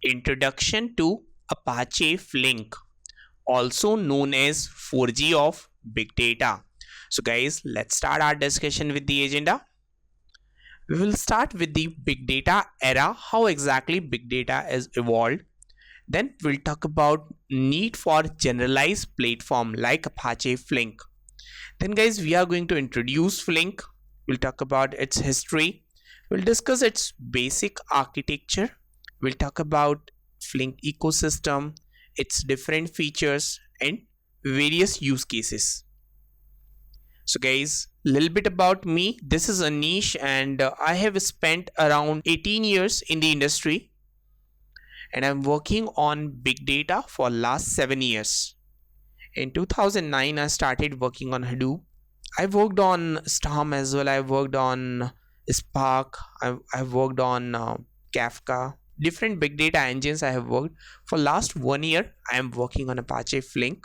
Introduction to Apache Flink, also known as 4G of Big Data. So, guys, let's start our discussion with the agenda. We will start with the big data era, how exactly big data has evolved. Then we'll talk about need for generalized platform like Apache Flink. Then guys, we are going to introduce Flink. We'll talk about its history. We'll discuss its basic architecture. We'll talk about Flink ecosystem, its different features and various use cases. So guys, little bit about me. This is Anish and I have spent around 18 years in the industry and I'm working on big data for last 7 years. In 2009 I started working on Hadoop. I worked on Storm as well. I worked on Spark. I've worked on Kafka. Different big data engines I have worked. For last 1 year, I am working on Apache Flink.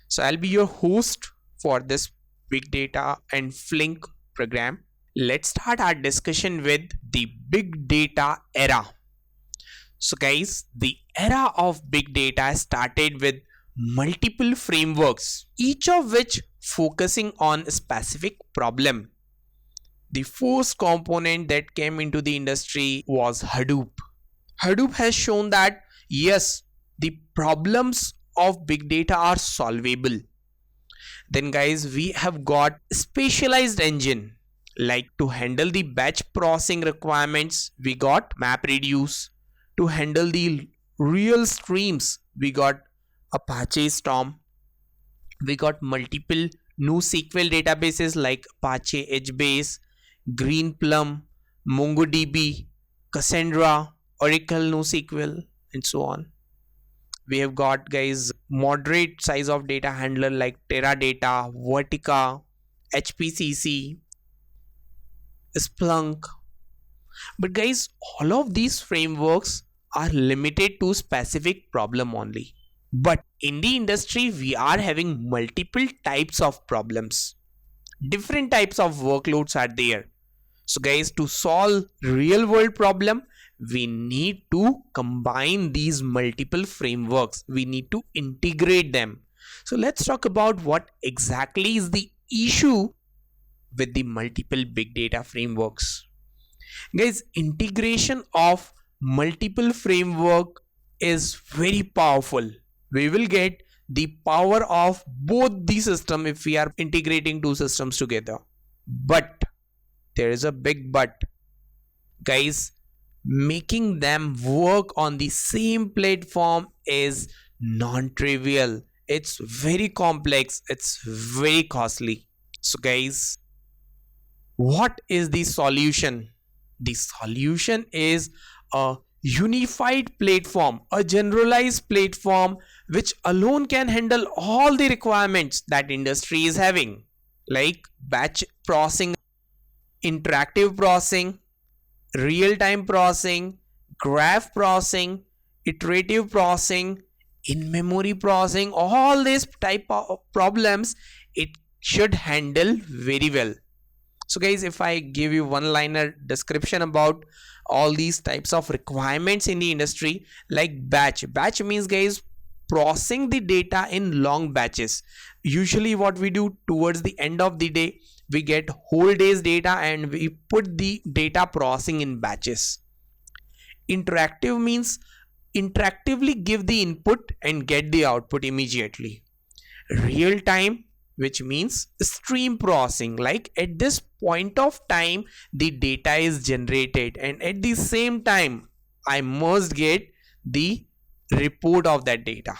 So I'll be your host for this big data and Flink program. Let's start our discussion with the big data era. So guys, the era of big data started with multiple frameworks, each of which focusing on a specific problem. The first component that came into the industry was Hadoop. Hadoop has shown that yes, the problems of big data are solvable. Then guys, we have got specialized engine like to handle the batch processing requirements. We got MapReduce. To handle the real streams, we got Apache Storm. We got multiple NoSQL databases like Apache HBase, Greenplum, MongoDB, Cassandra, Oracle NoSQL, and so on. We have got guys moderate size of data handler like Teradata, Vertica, HPCC, Splunk. But guys, all of these frameworks are limited to specific problem only. But in the industry, we are having multiple types of problems. Different types of workloads are there. So guys, to solve real world problem, we need to combine these multiple frameworks. We need to integrate them. So let's talk about what exactly is the issue with the multiple big data frameworks. Guys, integration of multiple framework is very powerful. We will get the power of both the system if we are integrating two systems together. But there is a big but. Guys, making them work on the same platform is non-trivial. It's very complex. It's very costly. So guys, what is the solution? The solution is a unified platform, a generalized platform which alone can handle all the requirements that industry is having, like batch processing, interactive processing, real-time processing, graph processing, iterative processing, in-memory processing. All these type of problems it should handle very well. So guys, if I give you one liner description about all these types of requirements in the industry, like batch means guys processing the data in long batches. Usually what we do towards the end of the day, we get whole day's data and we put the data processing in batches. Interactive means interactively give the input and get the output immediately. Real time, which means stream processing, like at this point of time the data is generated and at the same time I must get the report of that data.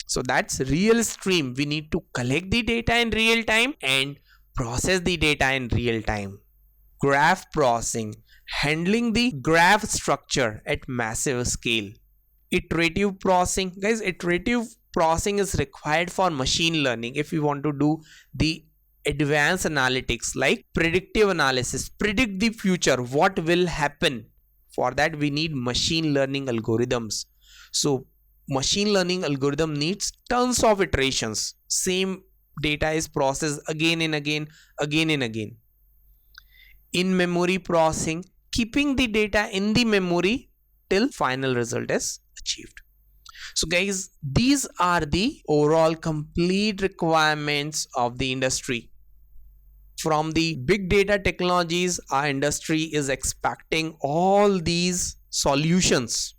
So that's real stream. We need to collect the data in real time and process the data in real time. Graph processing, handling the graph structure at massive scale. Iterative processing, guys, iterative processing is required for machine learning if you want to do the advanced analytics like predictive analysis, predict the future, what will happen. For that we need machine learning algorithms. So machine learning algorithm needs tons of iterations. Same data is processed again and again and again. In memory processing, keeping the data in the memory till final result is achieved. So guys, these are the overall complete requirements of the industry. From the big data technologies, our industry is expecting all these solutions.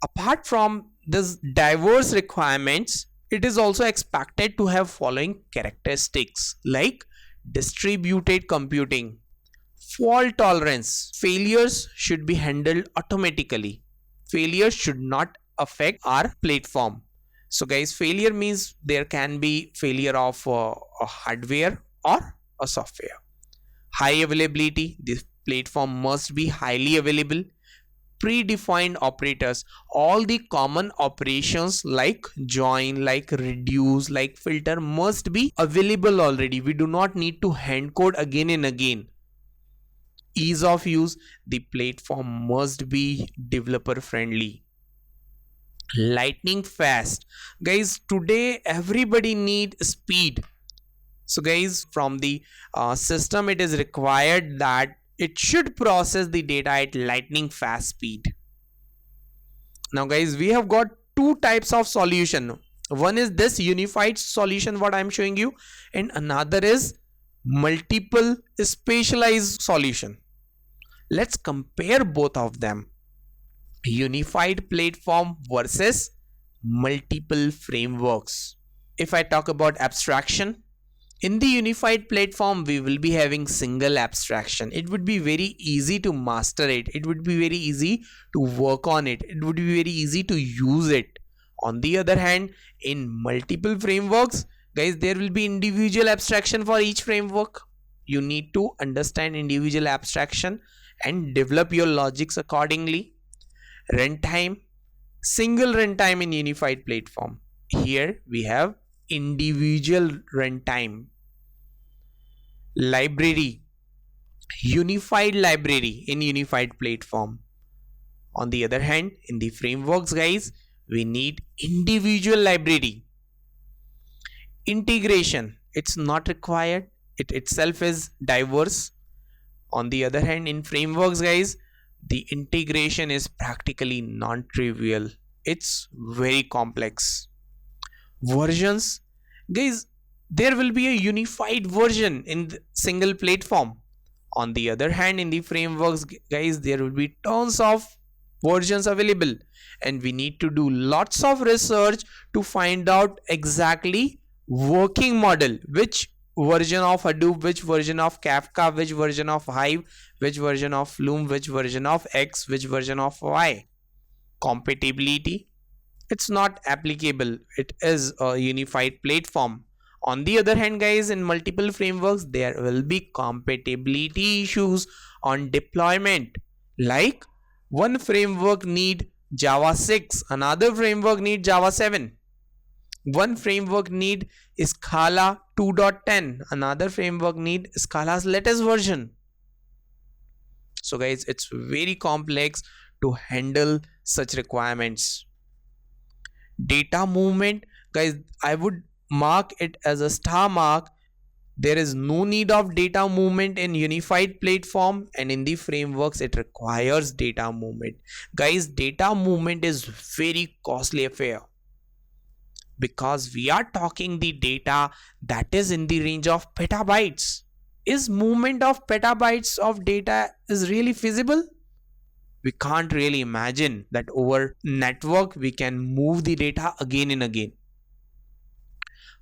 Apart from this diverse requirements, it is also expected to have following characteristics like distributed computing, fault tolerance, failures should be handled automatically, failures should not affect our platform. So guys, failure means there can be failure of a hardware or a software. High availability, this platform must be highly available. Predefined operators, all the common operations like join, like reduce, like filter must be available already. We do not need to hand code again and again. Ease of use, the platform must be developer friendly. Lightning fast, guys, today everybody need speed. So guys, from the system, it is required that it should process the data at lightning fast speed. Now guys, we have got two types of solution. One is this unified solution what I'm showing you, and another is multiple specialized solution. Let's compare both of them. Unified platform versus multiple frameworks. If I talk about abstraction, in the unified platform, we will be having single abstraction. It would be very easy to master it. It would be very easy to work on it. It would be very easy to use it. On the other hand, in multiple frameworks, guys, there will be individual abstraction for each framework. You need to understand individual abstraction and develop your logics accordingly. Runtime, single runtime in unified platform. Here we have individual runtime. Library, unified library in unified platform. On the other hand, in the frameworks, guys, we need individual library. Integration, it's not required, it itself is diverse. On the other hand, in frameworks, guys, the integration is practically non-trivial, it's very complex. Versions, guys, there will be a unified version in the single platform. On the other hand, in the frameworks, guys, there will be tons of versions available, and we need to do lots of research to find out exactly working model, which version of Hadoop, which version of Kafka, which version of Hive, which version of Loom, which version of X, which version of Y. Compatibility, it's not applicable, it is a unified platform. On the other hand, guys, in multiple frameworks, there will be compatibility issues on deployment. Like one framework need Java 6, another framework need Java 7. One framework need Scala 2.10, another framework need Scala's latest version. So guys, it's very complex to handle such requirements. Data movement, guys, I would mark it as a star mark. There is no need of data movement in unified platform, and in the frameworks it requires data movement. Guys, data movement is very costly affair, because we are talking the data that is in the range of petabytes. Is movement of petabytes of data is really feasible? We can't really imagine that over network we can move the data again and again.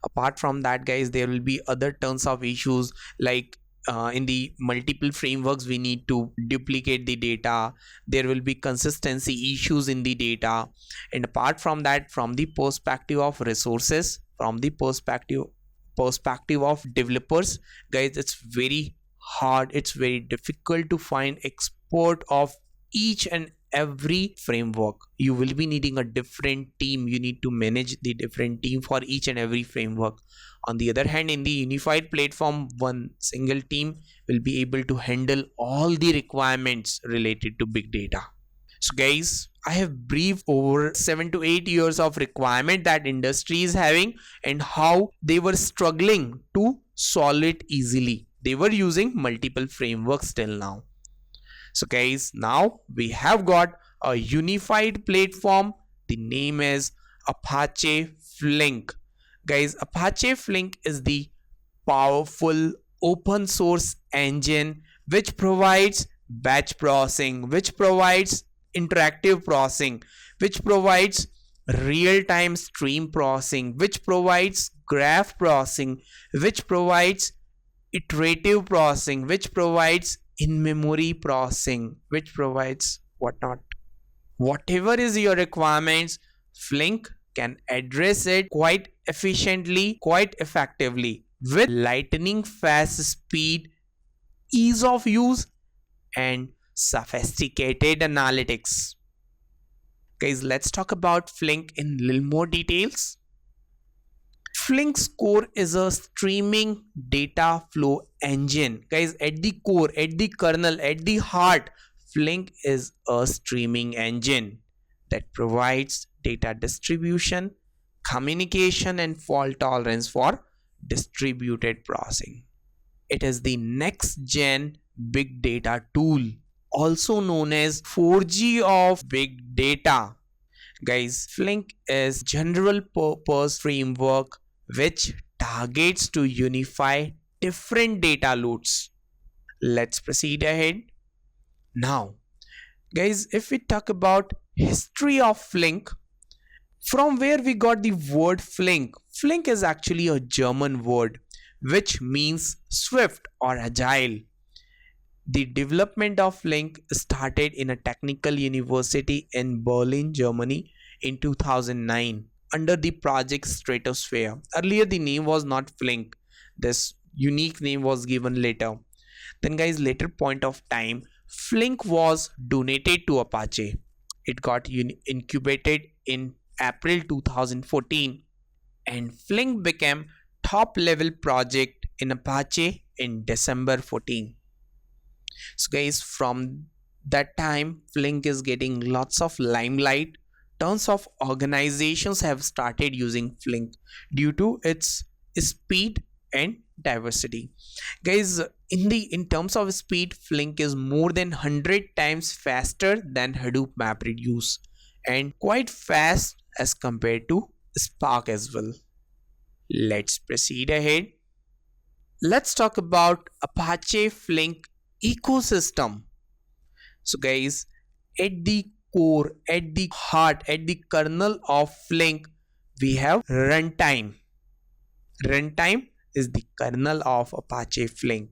Apart from that, guys, there will be other tons of issues like in the multiple frameworks we need to duplicate the data. There will be consistency issues in the data. And apart from that, from the perspective of resources, from the perspective of developers, guys, it's very hard, it's very difficult to find expert of each and every framework. You will be needing a different team, you need to manage the different team for each and every framework. On the other hand, in the unified platform, one single team will be able to handle all the requirements related to big data. So guys, I have briefed over 7 to 8 years of requirement that industry is having and how they were struggling to solve it easily. They were using multiple frameworks till now. So guys, now we have got a unified platform. The name is Apache Flink. Guys, Apache Flink is the powerful open source engine which provides batch processing, which provides interactive processing, which provides real-time stream processing, which provides graph processing, which provides iterative processing, which provides in-memory processing, which provides whatnot. Whatever is your requirements, Flink can address it quite efficiently, quite effectively with lightning fast speed, ease of use, and sophisticated analytics. Guys, let's talk about Flink in little more details. Flink's core is a streaming data flow engine. Guys, at the core, at the kernel, at the heart, Flink is a streaming engine that provides data distribution, communication, and fault tolerance for distributed processing. It is the next gen big data tool, also known as 4G of big data. Guys, Flink is general purpose framework which targets to unify different data loads. Let's proceed ahead. Now, guys, if we talk about history of Flink, from where we got the word Flink. Flink is actually a German word which means swift or agile. The development of Flink started in a technical university in Berlin, Germany in 2009 under the project Stratosphere. Earlier the name was not Flink. This unique name was given later. Then guys, later point of time, Flink was donated to Apache. It got incubated in April 2014 and Flink became top level project in Apache in December 14. So guys, from that time Flink is getting lots of limelight. Tons of organizations have started using Flink due to its speed and diversity. Guys, in terms of speed, Flink is more than 100 times faster than Hadoop MapReduce and quite fast as compared to Spark as well. Let's proceed ahead. Let's talk about Apache Flink ecosystem. So guys, at the core, at the heart, at the kernel of Flink, we have runtime. Runtime is the kernel of Apache Flink.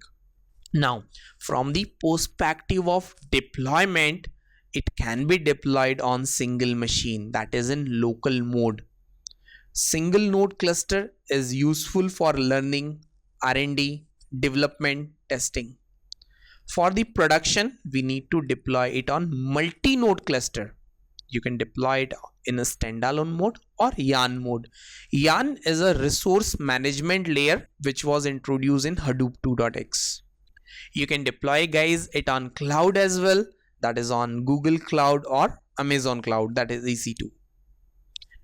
Now, from the perspective of deployment, it can be deployed on single machine, that is in local mode. Single node cluster is useful for learning, R&D, development, testing. For the production, we need to deploy it on multi-node cluster. You can deploy it in a standalone mode or YARN mode. YARN is a resource management layer which was introduced in Hadoop 2.x. You can deploy guys it on cloud as well, that is on Google Cloud or Amazon Cloud, that is EC2.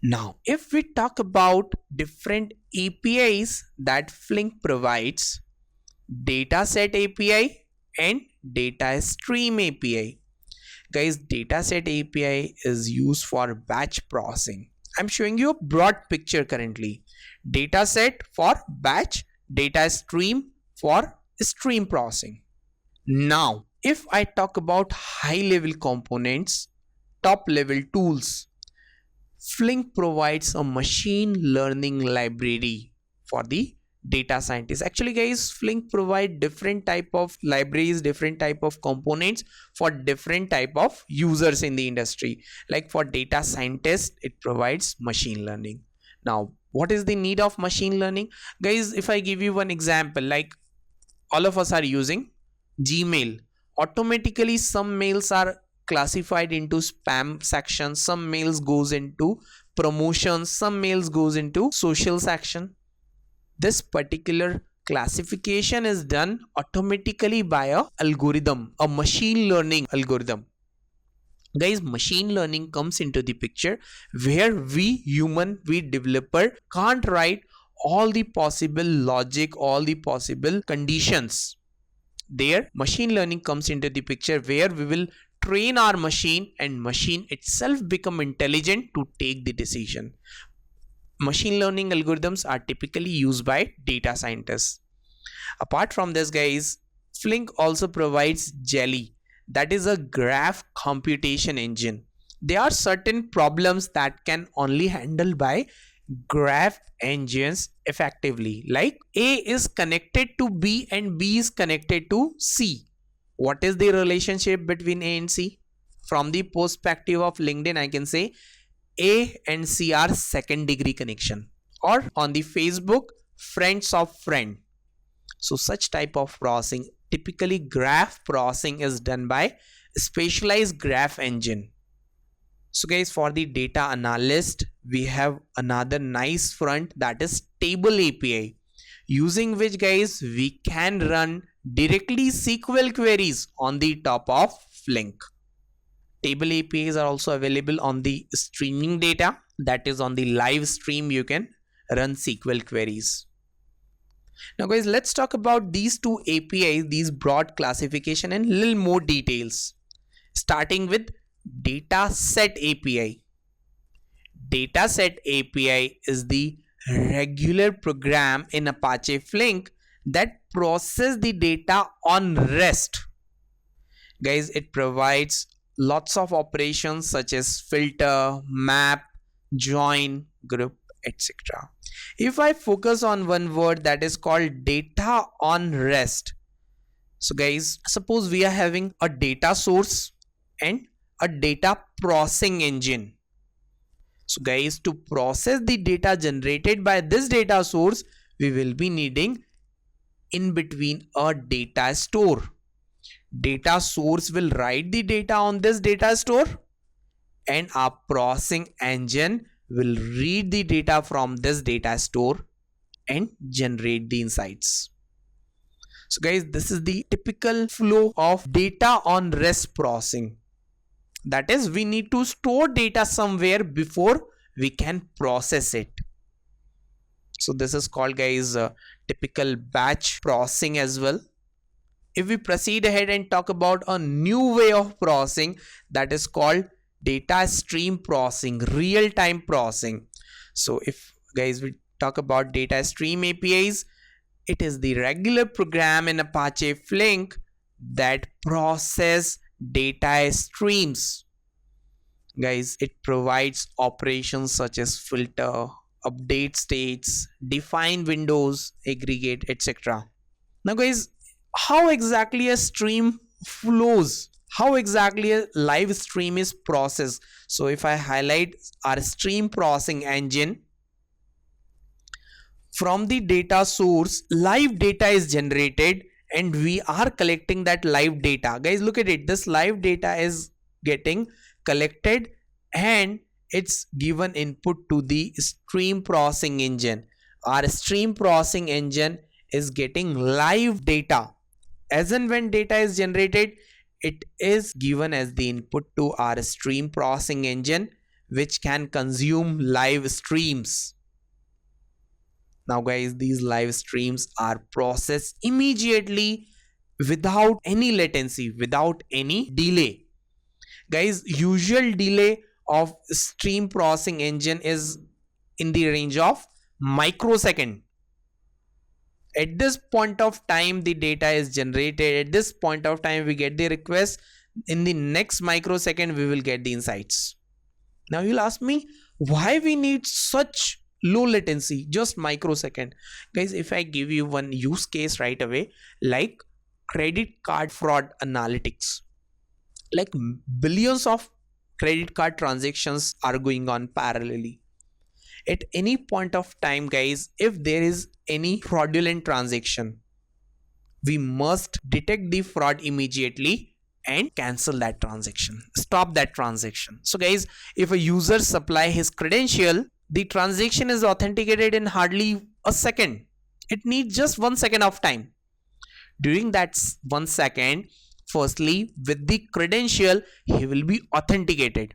Now, if we talk about different APIs that Flink provides, dataset API and data stream API. Guys, dataset API is used for batch processing. I'm showing you a broad picture currently. Dataset for batch, data stream for stream processing. Now, if I talk about high level components, top level tools, Flink provides a machine learning library for the data scientists. Actually guys, Flink provide different type of libraries, different type of components for different type of users in the industry. Like for data scientists, it provides machine learning. Now, what is the need of machine learning? Guys, if I give you one example, like all of us are using Gmail. Automatically some mails are classified into spam section, some mails goes into promotions, some mails goes into social section. This particular classification is done automatically by a algorithm, a machine learning algorithm. Guys, machine learning comes into the picture where we developer can't write all the possible logic, all the possible conditions. There machine learning comes into the picture where we will train our machine, and machine itself become intelligent to take the decision. Machine learning algorithms are typically used by data scientists. Apart from this, guys, Flink also provides Jelly, that is a graph computation engine. There are certain problems that can only handled by graph engines effectively, like A is connected to B and B is connected to C. What is the relationship between A and C? From the perspective of LinkedIn, I can say A and C are second degree connection, or on the Facebook, friends of friend. So such type of processing, typically graph processing, is done by specialized graph engine. So guys, for the data analyst, we have another nice front, that is table API, using which, guys, we can run directly SQL queries on the top of Flink. Table APIs are also available on the streaming data, that is on the live stream you can run SQL queries. Now guys, let's talk about these two APIs, these broad classification, and little more details. Starting with Dataset API. Dataset API is the regular program in Apache Flink that processes the data on REST. Guys, it provides lots of operations such as filter, map, join, group, etc. If I focus on one word, that is called data on REST. So guys, suppose we are having a data source and a data processing engine. So guys, to process the data generated by this data source, we will be needing in between a data store. Data source will write the data on this data store, and our processing engine will read the data from this data store and generate the insights. So guys, this is the typical flow of data on REST processing. That is, we need to store data somewhere before we can process it. So this is called, guys, typical batch processing as well. If we proceed ahead and talk about a new way of processing, that is called data stream processing, real-time processing. So if, guys, we talk about data stream APIs, it is the regular program in Apache Flink that process data streams. Guys, it provides operations such as filter, update states, define windows, aggregate, etc. Now guys, how exactly a stream flows, how exactly a live stream is processed? So if I highlight our stream processing engine, from the data source, live data is generated and we are collecting that live data. Guys, look at it. This live data is getting collected and it's given input to the stream processing engine. Our stream processing engine is getting live data. As and when data is generated, it is given as the input to our stream processing engine, which can consume live streams. Now guys, these live streams are processed immediately without any latency, without any delay. Guys, usual delay of stream processing engine is in the range of microsecond. At this point of time, the data is generated. At this point of time, we get the request. In the next microsecond, we will get the insights. Now you'll ask me, why we need such low latency, just microsecond? Guys, if I give you one use case right away, like credit card fraud analytics, like billions of credit card transactions are going on parallelly. At any point of time, guys, if there is any fraudulent transaction, we must detect the fraud immediately and cancel that transaction, stop that transaction. So guys, if a user supply his credential, the transaction is authenticated in hardly a second. It needs just 1 second of time. During that 1 second, firstly, with the credential, he will be authenticated.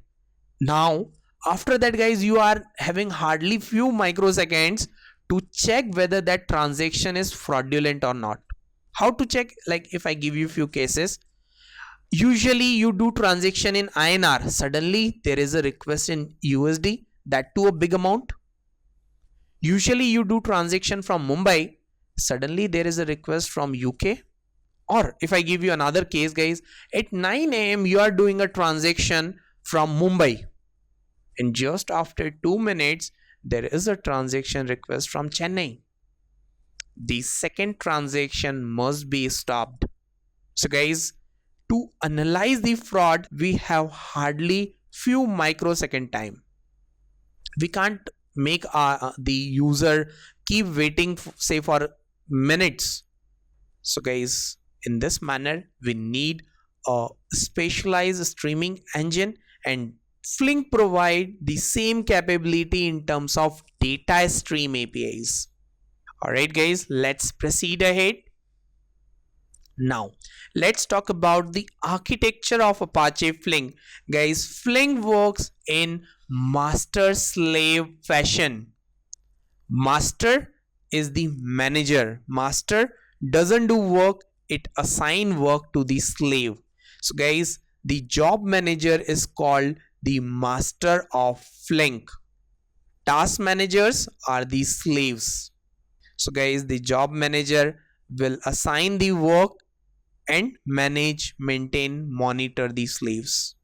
Now after that, guys, you are having hardly few microseconds to check whether that transaction is fraudulent or not. How to check? Like if I give you few cases, Usually you do transaction in INR, suddenly there is a request in USD, that too a big amount. Usually you do transaction from Mumbai, suddenly there is a request from UK. Or if I give you another case, guys, at 9 a.m. you are doing a transaction from Mumbai, and just after 2 minutes there is a transaction request from Chennai. The second transaction must be stopped. So guys, to analyze the fraud, we have hardly few microsecond time. We can't make the user keep waiting say for minutes. So guys, in this manner we need a specialized streaming engine, and Flink provide the same capability in terms of data stream APIs. Alright guys, let's proceed ahead. Now, let's talk about the architecture of Apache Flink. Guys, Flink works in master-slave fashion. Master is the manager. Master doesn't do work, it assign work to the slave. So guys, the job manager is called the master of Flink. Task managers are the slaves. So guys, the job manager will assign the work and manage, maintain, monitor the slaves.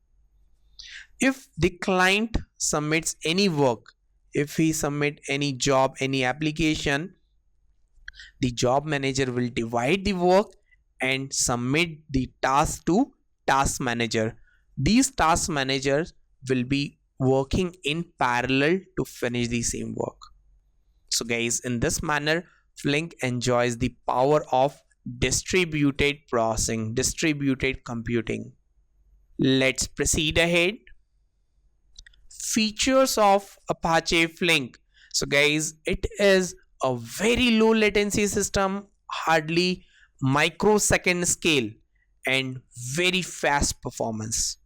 If the client submits any work, if he submit any job, any application, the job manager will divide the work and submit the task to task manager. These task managers will be working in parallel to finish the same work. So guys, in this manner, Flink enjoys the power of distributed processing, distributed computing. Let's proceed ahead. Features of Apache Flink. So guys, it is a very low latency system, hardly microsecond scale, and very fast performance.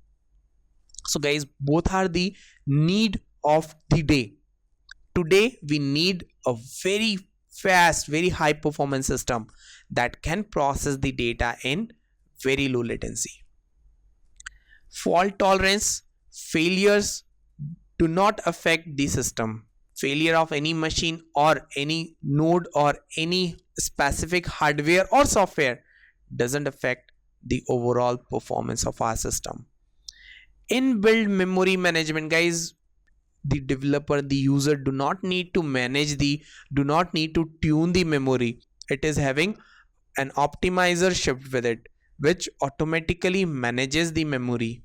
So guys, both are the need of the day. Today we need a very fast, very high performance system that can process the data in very low latency. Fault tolerance. Failures do not affect the system. Failure of any machine or any node or any specific hardware or software doesn't affect the overall performance of our system. Inbuilt memory management, guys, the developer, the user do not need to tune the memory. It is having an optimizer shipped with it, which automatically manages the memory.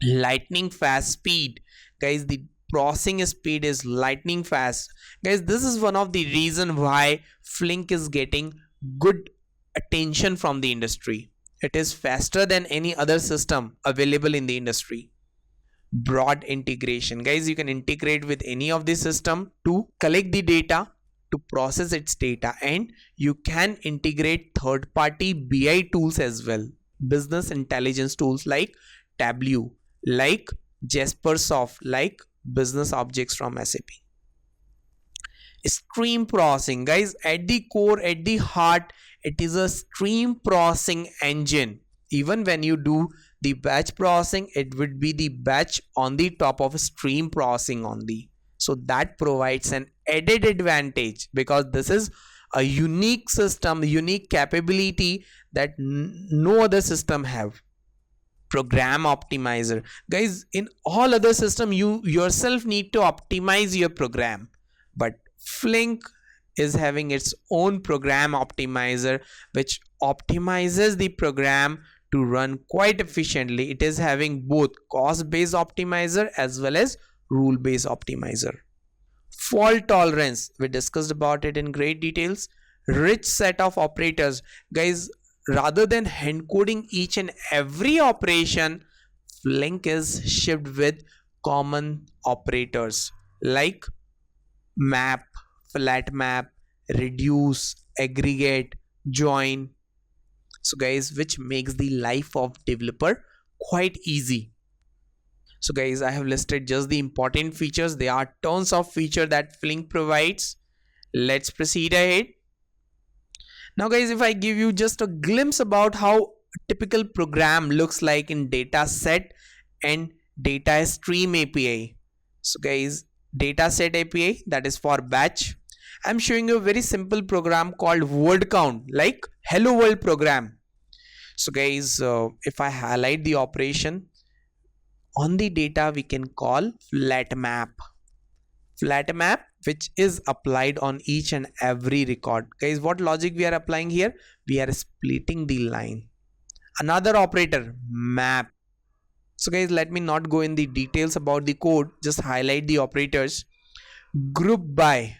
Lightning fast speed, guys, the processing speed is lightning fast. Guys, this is one of the reason why Flink is getting good attention from the industry. It is faster than any other system available in the industry. Broad integration, guys, you can integrate with any of the system to collect the data, to process its data, and you can integrate third-party BI tools as well, business intelligence tools like Tableau, like Jaspersoft, like business objects from SAP. Stream processing, guys, at the core, at the heart, it is a stream processing engine. Even when you do the batch processing, it would be the batch on the top of stream processing only. So that provides an added advantage, because this is a unique system, unique capability that no other system have. Program optimizer, guys, in all other system you yourself need to optimize your program, but Flink is having its own program optimizer which optimizes the program to run quite efficiently. It is having both cost based optimizer as well as rule based optimizer. Fault tolerance, we discussed about it in great details. Rich set of operators, guys, rather than hand coding each and every operation, Flink is shipped with common operators like map, flat map, reduce, aggregate, join. So guys, which makes the life of developer quite easy. So guys, I have listed just the important features. There are tons of features that Flink provides. Let's proceed ahead. Now guys, if I give you just a glimpse about how typical program looks like in data set and data stream API. So guys, data set API, that is for batch. I'm showing you a very simple program called word count, like hello world program. So guys, if I highlight the operation on the data, we can call flat map which is applied on each and every record. Guys, what logic we are applying here? We are splitting the line. Another operator, map. So guys, let me not go in the details about the code, just highlight the operators. Group by,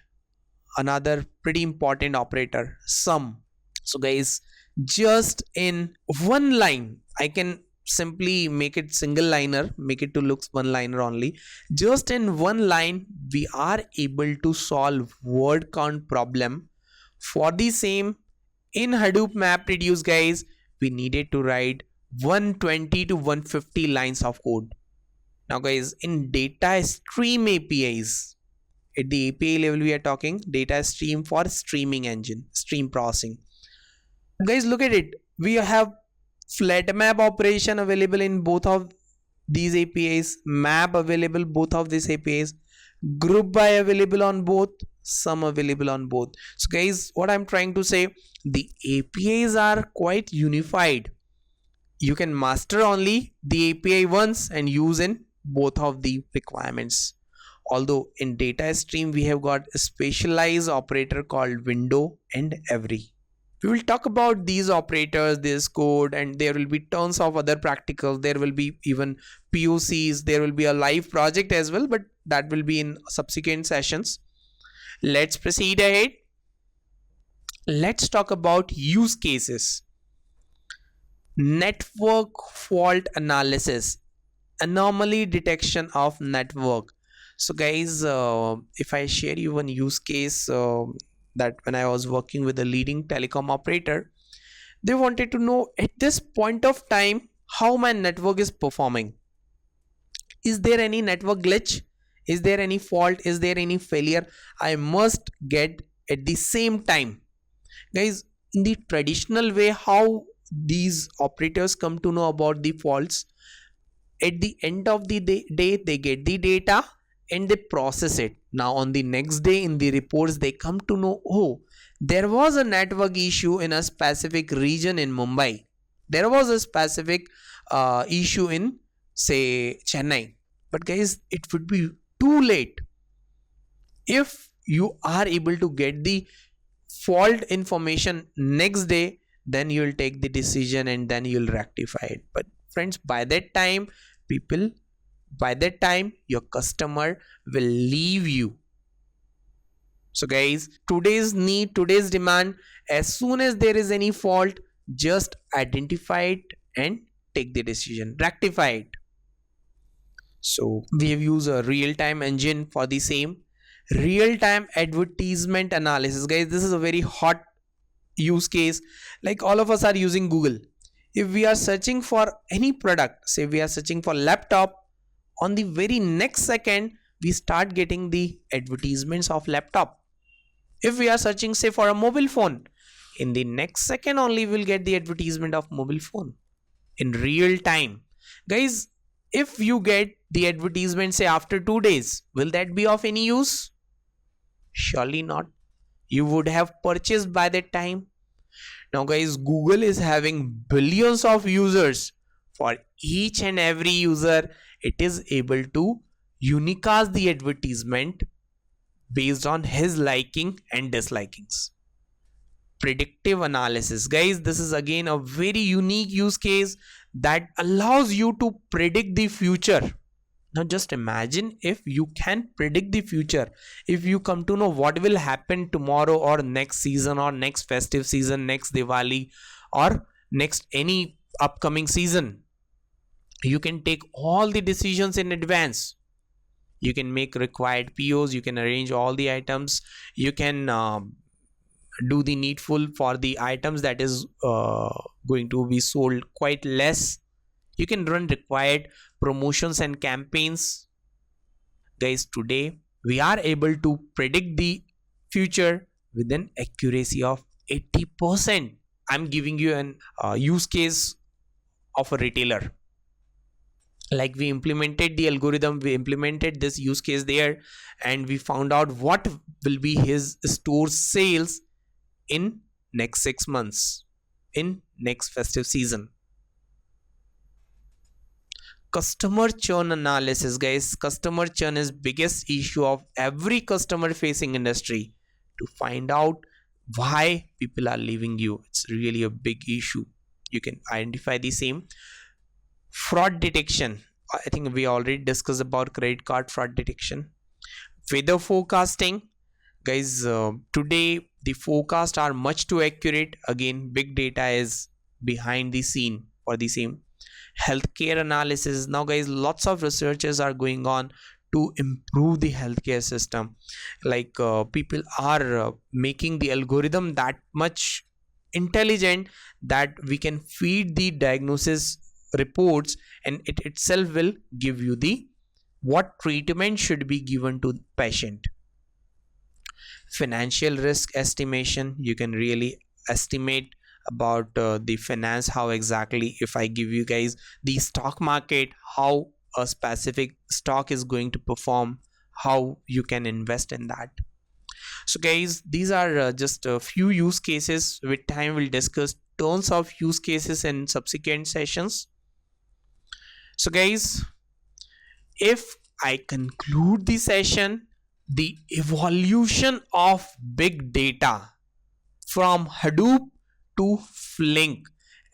another pretty important operator, sum. So guys, just in one line, I can simply make it single liner, make it to looks one liner only. Just in one line, we are able to solve word count problem. For the same, in Hadoop MapReduce, guys, we needed to write 120 to 150 lines of code. Now guys, in data stream APIs, at the API level we are talking data stream for streaming engine, stream processing. Guys, look at it. We have flat map operation available in both of these APIs, map available both of these APIs, group by available on both, sum available on both. So guys, what I'm trying to say, the APIs are quite unified. You can master only the API once and use in both of the requirements. Although in data stream we have got a specialized operator called window and every. We will talk about these operators, this code, and there will be tons of other practicals. There will be even POCs, there will be a live project as well, but that will be in subsequent sessions. Let's proceed ahead. Let's talk about use cases. Network fault analysis, anomaly detection of network. So guys, if I share you one use case, that when I was working with a leading telecom operator, they wanted to know at this point of time how my network is performing. Is there any network glitch? Is there any fault? Is there any failure? I must get at the same time. Guys, in the traditional way, how these operators come to know about the faults, at the end of the day they get the data and they process it. Now on the next day in the reports they come to know, oh, there was a network issue in a specific region in Mumbai, there was a specific issue in say Chennai. But guys, it would be too late. If you are able to get the fault information next day, then you will take the decision and then you will rectify it. But friends, by that time your customer will leave you. So guys, today's need, today's demand, as soon as there is any fault, just identify it and take the decision, rectify it. So we have used a real-time engine for the same. Real-time advertisement analysis. Guys, this is a very hot use case. Like all of us are using Google. If we are searching for any product, say we are searching for laptop, on the very next second we start getting the advertisements of laptop. If we are searching say for a mobile phone, in the next second only we'll get the advertisement of mobile phone in real time. Guys, if you get the advertisement say after 2 days, will that be of any use? Surely not. You would have purchased by that time. Now guys, Google is having billions of users. For each and every user, it is able to unicast the advertisement based on his liking and dislikings. Predictive analysis. Guys, this is again a very unique use case that allows you to predict the future. Now just imagine if you can predict the future. If you come to know what will happen tomorrow or next season or next festive season, next Diwali or next any upcoming season, you can take all the decisions in advance. You can make required POs, you can arrange all the items, you can do the needful for the items that is going to be sold quite less. You can run required promotions and campaigns. Guys, today we are able to predict the future with an accuracy of 80%. I'm giving you an use case of a retailer. Like we implemented the algorithm, we implemented this use case there, and we found out what will be his store sales in next 6 months, in next festive season. Customer churn analysis, guys. Customer churn is biggest issue of every customer facing industry. To find out why people are leaving you, it's really a big issue. You can identify the same. Fraud detection, I think we already discussed about credit card fraud detection. Weather forecasting, guys. Today the forecasts are much too accurate. Again, big data is behind the scene for the same. Healthcare analysis, now guys, lots of researches are going on to improve the healthcare system. Like people are making the algorithm that much intelligent that we can feed the diagnosis reports, and it itself will give you the what treatment should be given to the patient. Financial risk estimation, you can really estimate about the finance, how exactly, if I give you guys the stock market, how a specific stock is going to perform, how you can invest in that. So guys, these are just a few use cases. With time we'll discuss tons of use cases in subsequent sessions. So guys, if I conclude the session, the evolution of big data from Hadoop to Flink,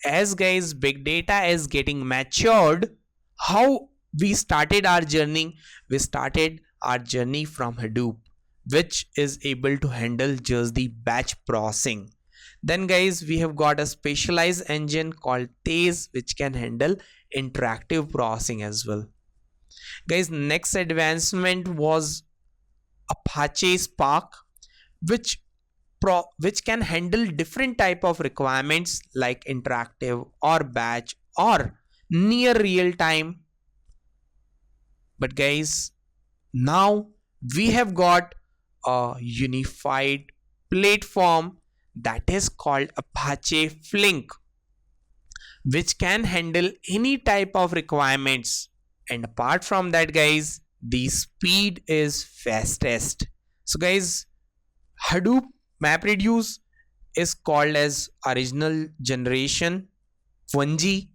as guys big data is getting matured, how we started our journey. We started our journey from Hadoop, which is able to handle just the batch processing. Then guys, we have got a specialized engine called Tez, which can handle interactive processing as well. Guys, next advancement was Apache Spark, which which can handle different type of requirements like interactive or batch or near real time. But guys, now we have got a unified platform that is called Apache Flink, which can handle any type of requirements. And apart from that, guys, the speed is fastest. So guys, Hadoop MapReduce is called as original generation 1G,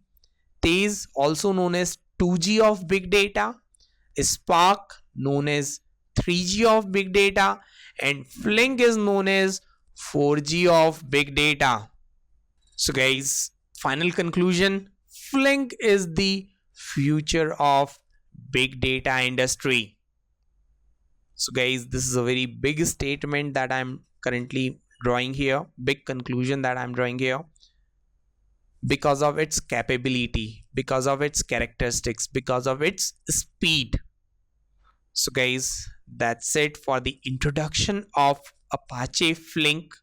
Tez also known as 2G of big data, Spark known as 3G of big data, and Flink is known as 4G of big data. So guys, final conclusion, Flink is the future of big data industry. So guys, this is a very big statement that I'm currently drawing here, big conclusion that I'm drawing here, because of its capability, because of its characteristics, because of its speed. So guys, that's it for the introduction of Apache Flink.